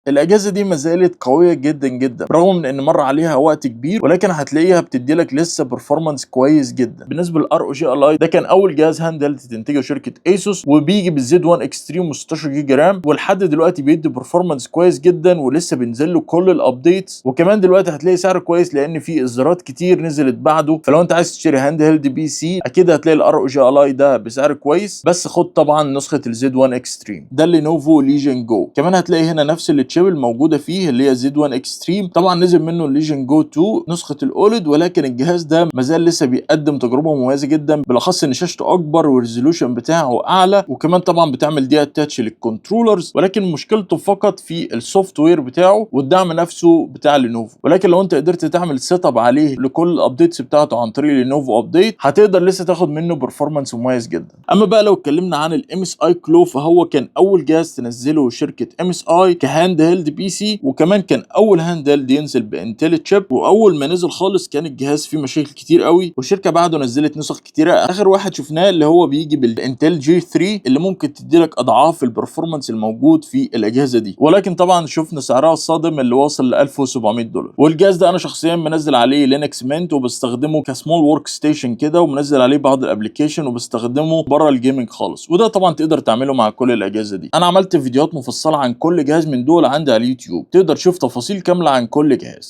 الأجهزة دي ما زالت قوية جدًا، جدًا، برغم من إن مَر عليها وقت كبير، ولكن هتلاقيها بتدّي لك لسه performance كويس جدًا. بالنسبة للROG Ally ده كان أول جهاز handheld تنتجه شركة ASUS، وبييجي بالZ1 Extreme و16 جيجا رام، ولحد دلوقتي بيدّي performance كويس جدًا، ولسه بينزل له كل الupdates، وكمان دلوقتي هتلاقي سعره كويس لإن في إصدارات كتير نزلت بعده، فلو أنت عايز تشتري handheld PC أكيد هتلاقي الROG Ally ده بسعر كويس، بس خُد طبعًا نسخة الZ1 Extreme. ده Lenovo Legion Go. كمان هتلاقي هنا نفس الchip الموجودة فيه اللي هي Z1 Extreme، طبعًا نزل منه الLegion Go 2 نسخة الOLED، ولكن الجهاز ده ما زال لسه بيقدّم تجربة مميزة جدًا، بالأخص إن شاشته أكبر والresolution بتاعه أعلى، وكمان طبعًا بتعمل دي attach للcontrollers، ولكن مشكلته فقط في الsoft ware بتاعه والدعم نفسه بتاع Lenovo، ولكن لو أنت قدرت تعمل setup عليه لكل الupdates بتاعته عن طريق Lenovo Update هتقدر لسه تاخد منه performance مميز جدًا. أما بقى لو اتكلمنا عن الMSI Claw فهو كان أول جهاز تنزله شركة MSI كhandheld PC، وكمان كان أول handheld ينزل بإنتل chip، وأول ما نزل خالص كان الجهاز فيه مشاكل كتير أوي، والشركة بعده نزلت نسخ كتيرة. آخر واحد شفناه اللي هو بيجي بالإنتل G3 اللي ممكن تدي لك أضعاف الperformance الموجود في الأجهزة دي، ولكن طبعًا شفنا سعرها الصادم اللي واصل ل $1700. والجهاز ده أنا شخصيًا منزل عليه Linux Mint وباستخدمه كsmall workstation كده، ومنزل عليه بعض الأبلكيشن وباستخدمه برّه الجيمنج خالص، وده طبعًا تقدر تعمله مع كل الأجهزة دي. أنا عملت فيديوهات مفصلة عن كل جهاز من دول عندي على اليوتيوب، تقدر تشوف تفاصيل كاملة عن كل جهاز.